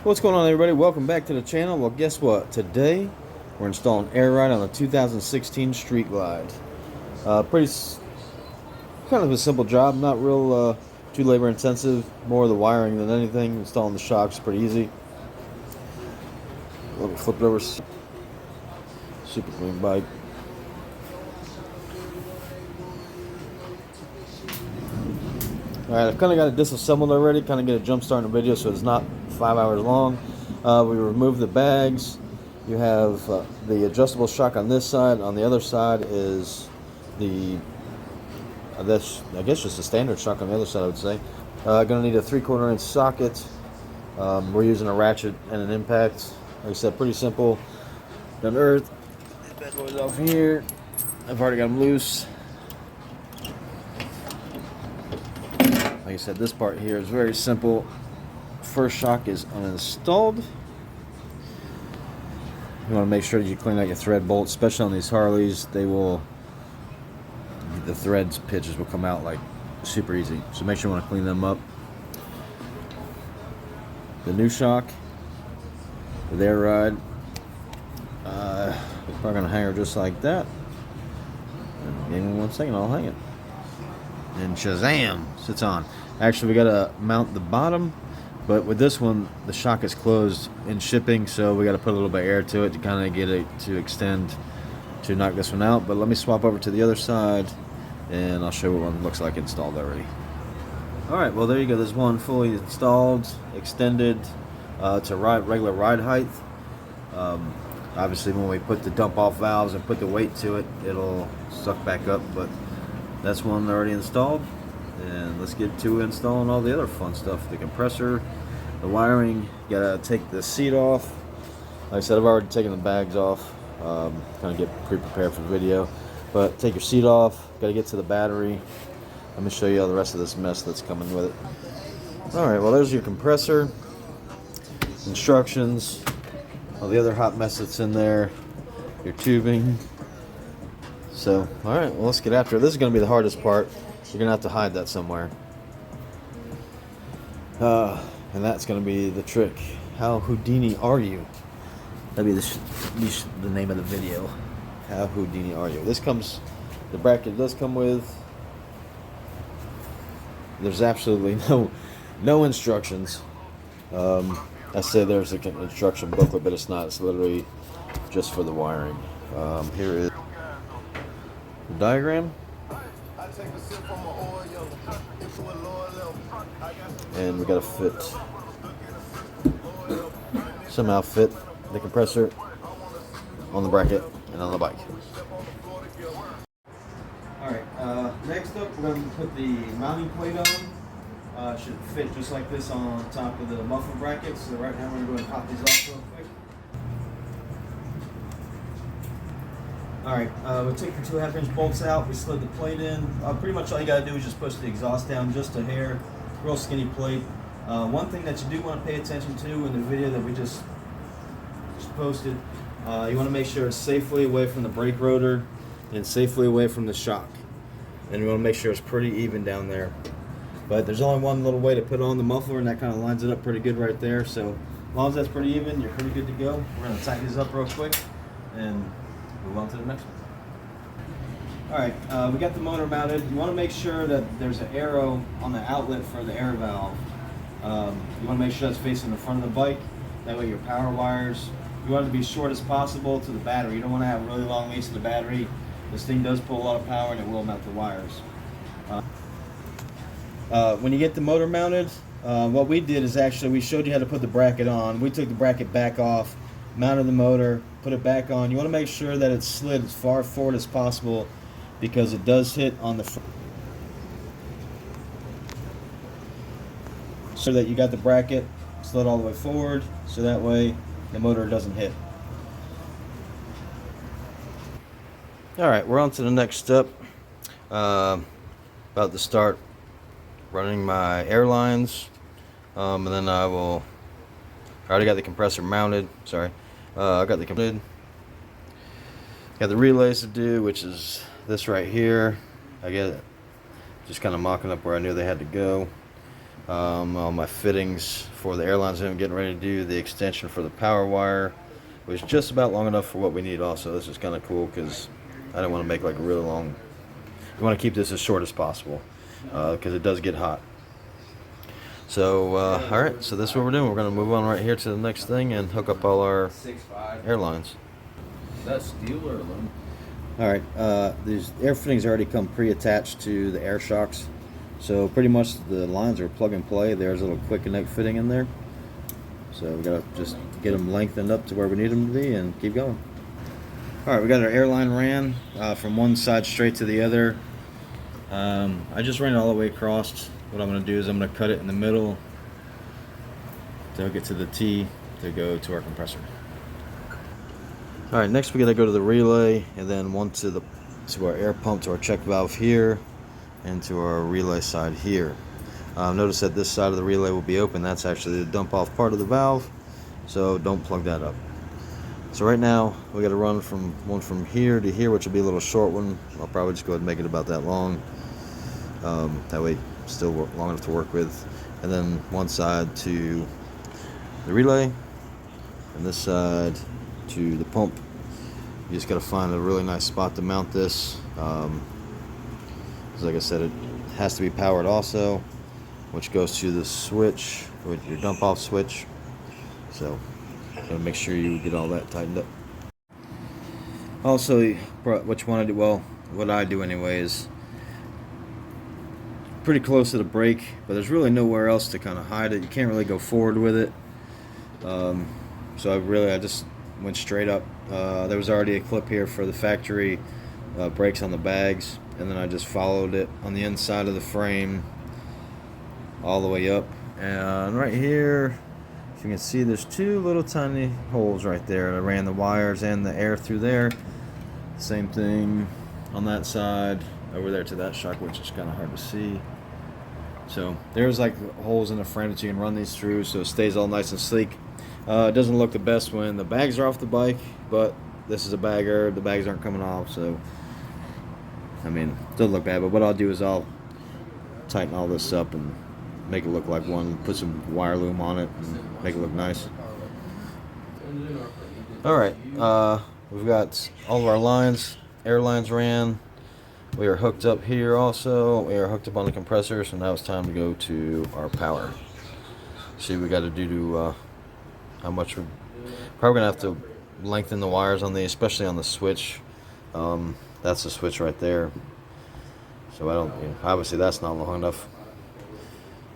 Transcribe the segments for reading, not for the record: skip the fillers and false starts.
What's going on, everybody? Welcome back to the channel. Well, guess what? Today we're installing air ride on the 2016 Street Glide. Kind of a simple job, not real too labor intensive. More of the wiring than anything. Installing the shocks is pretty easy. Let me flip it over. Super clean bike. Alright, I've kind of got it disassembled already. Kind of get a jump start in the video so it's not 5 hours long. We removed the bags. You have the adjustable shock on this side. On the other side is the, I guess just a standard shock on the other side, I would say. Gonna need a 3/4 inch socket. We're using a ratchet and an impact. Like I said, pretty simple. Down to earth. Bad boys off here. I've already got them loose. Like I said, this part here is very simple. First shock is uninstalled. You want to make sure that you clean out your thread bolts, especially on these Harleys. The threads pitches will come out like super easy. So make sure you want to clean them up. The new shock, the air ride. We're probably gonna hang her just like that. And give me 1 second, I'll hang it. And Shazam, sits on. Actually, we gotta mount the bottom, but with this one, the shock is closed in shipping, so we gotta put a little bit of air to it to kind of get it to extend to knock this one out. But let me swap over to the other side, and I'll show you what one looks like installed already. All right, well there you go. There's one fully installed, extended to regular ride height. Obviously, when we put the dump off valves and put the weight to it, it'll suck back up, but that's one already installed. And let's get to installing all the other fun stuff. The compressor, the wiring. You gotta take the seat off. Like I said, I've already taken the bags off. Kind of get pre-prepared for the video. But take your seat off. Gotta get to the battery. Let me show you all the rest of this mess that's coming with it. Alright, well there's your compressor. Instructions. All the other hot mess that's in there. Your tubing. So, alright, well let's get after it. This is going to be the hardest part. You're going to have to hide that somewhere. And that's going to be the trick. How Houdini are you? That'd be the name of the video. How Houdini are you? The bracket does come with, there's absolutely no instructions. I say there's an instruction booklet, but it's not. It's literally just for the wiring. Here is the diagram, and we got to somehow fit the compressor on the bracket and on the bike. Alright, next up we're going to put the mounting plate on. Should fit just like this on top of the muffler bracket. So right now we're going to go and pop these off real quick. Alright, we took the 2.5 inch bolts out, we slid the plate in. Pretty much all you got to do is just push the exhaust down just a hair. Real skinny plate. One thing that you do want to pay attention to in the video that we just posted, you want to make sure it's safely away from the brake rotor and safely away from the shock. And you want to make sure it's pretty even down there. But there's only one little way to put on the muffler, and that kind of lines it up pretty good right there. So as long as that's pretty even, you're pretty good to go. We're going to tighten these up real quick and move on to the next one. Alright, we got the motor mounted. You want to make sure that there's an arrow on the outlet for the air valve. You want to make sure that's facing the front of the bike. That way your power wires, you want it to be as short as possible to the battery. You don't want to have a really long leads to the battery. This thing does pull a lot of power and it will mount the wires. When you get the motor mounted, what we did is actually we showed you how to put the bracket on. We took the bracket back off, mounted the motor, put it back on. You want to make sure that it's slid as far forward as possible because it does hit on the front. So that you got the bracket slid all the way forward, so that way the motor doesn't hit. Alright, we're on to the next step. About to start running my air lines, and then I already got the compressor mounted. Sorry, I got the completed. Got the relays to do, which is this right here. I get it, just kind of mocking up where I knew they had to go. all my fittings for the airlines I'm getting ready to do. The extension for the power wire was just about long enough for what we need also. This is kind of cool because I don't want to make like a really long, you want to keep this as short as possible because it does get hot. So, alright, so that's what we're doing. We're going to move on right here to the next thing and hook up all our airlines. Is that steel or aluminum? Alright, these air fittings already come pre-attached to the air shocks. So pretty much the lines are plug and play. There's a little quick connect fitting in there. So we got to just get them lengthened up to where we need them to be and keep going. Alright, we got our airline ran from one side straight to the other. I just ran it all the way across. What I'm going to do is I'm going to cut it in the middle to hook it to the T to go to our compressor. Alright, next we got to go to the relay and then one to our air pump, to our check valve here, and to our relay side here. Notice that this side of the relay will be open. That's actually the dump off part of the valve, so don't plug that up. So right now we got to run one from here to here, which will be a little short one. I'll probably just go ahead and make it about that long. That way still long enough to work with. And then one side to the relay and this side to the pump. You just got to find a really nice spot to mount this. Like I said, it has to be powered also, which goes to the switch with your dump off switch. So gotta make sure you get all that tightened up. Also, what you want to do, well, what I do anyway, is pretty close to the brake, but there's really nowhere else to kind of hide it. You can't really go forward with it. So I just went straight up. There was already a clip here for the factory brakes on the bags, and then I just followed it on the inside of the frame all the way up. And right here, if you can see, there's two little tiny holes right there. I ran the wires and the air through there. Same thing on that side over there to that shock, which is kind of hard to see. So there's like holes in the frame that you can run these through, so it stays all nice and sleek. It doesn't look the best when the bags are off the bike, but this is a bagger. The bags aren't coming off, so I mean, it doesn't look bad. But what I'll do is I'll tighten all this up and make it look like one, put some wire loom on it and make it look nice. Alright, we've got all of our lines, air lines ran. We are hooked up here also. We are hooked up on the compressor, so now it's time to go to our power. See what we got to do to how much we're probably gonna have to lengthen the wires on these, especially on the switch. That's the switch right there. So obviously that's not long enough.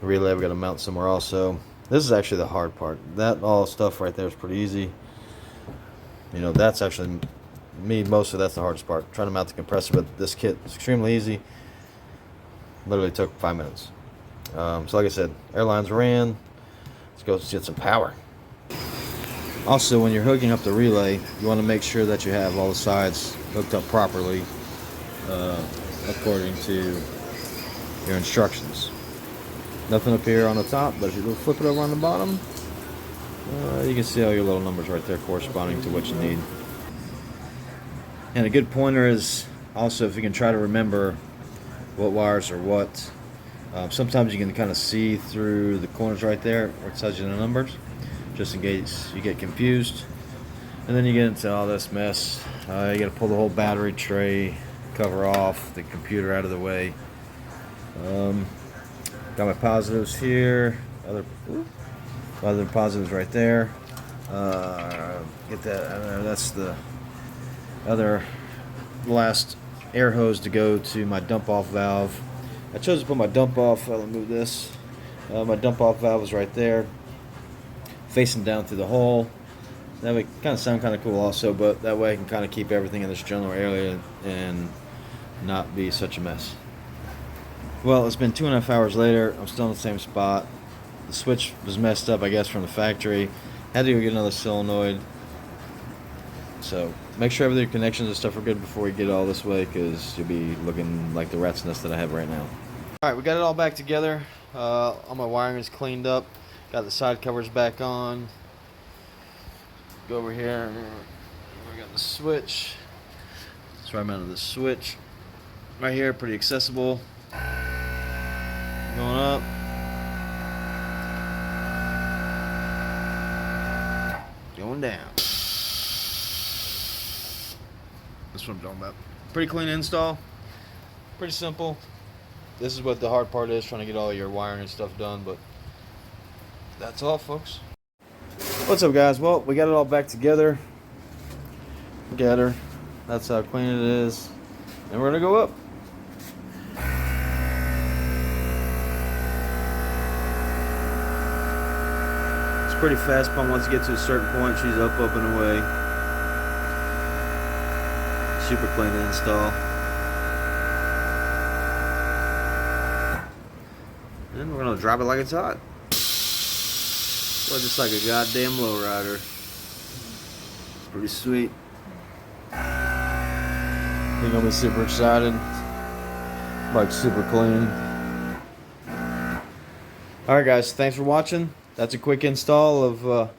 The relay we got to mount somewhere also. This is actually the hard part. That all stuff right there is pretty easy. That's actually mostly that's the hardest part, trying to mount the compressor. But this kit is extremely easy. Literally took 5 minutes. So like I said, airlines ran. Let's go get some power. Also, when you're hooking up the relay, you want to make sure that you have all the sides hooked up properly according to your instructions. Nothing up here on the top, but if you flip it over on the bottom, you can see all your little numbers right there corresponding to what you need. And a good pointer is also if you can try to remember what wires are what. Sometimes you can kind of see through the corners right there where it tells you the numbers, just in case you get confused. And then you get into all this mess. You got to pull the whole battery tray cover off, the computer out of the way. Got my positives here, other positives right there. Get that. That's the last air hose to go to my dump off valve. I chose to put my dump off. Let me move this. My dump off valve is right there, facing down through the hole. That would kind of sound kind of cool also, but that way I can kind of keep everything in this general area and not be such a mess. Well, it's been 2.5 hours later. I'm still in the same spot. The switch was messed up, I guess, from the factory. Had to go get another solenoid. So make sure everything connections and stuff are good before you get all this way, because you'll be looking like the rat's nest that I have right now. Alright, we got it all back together. All my wiring is cleaned up. Got the side covers back on. Go over here. We got the switch. That's where I mounted the switch. Right here, pretty accessible. Going up. going down. That's what I'm talking about. Pretty clean install. Pretty simple. This is what the hard part is, trying to get all your wiring and stuff done, but that's all, folks. What's up, guys? Well, we got it all back together. Got her. That's how clean it is. And we're gonna go up. It's pretty fast pump. Once you get to a certain point, she's up and away. Super clean to install. And we're gonna drop it like it's hot. Well, just like a goddamn lowrider. Pretty sweet. You're gonna be super excited. Like super clean. Alright guys, thanks for watching. That's a quick install of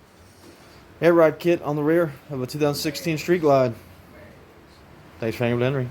air ride kit on the rear of a 2016 Street Glide. Thanks for hanging with Henry.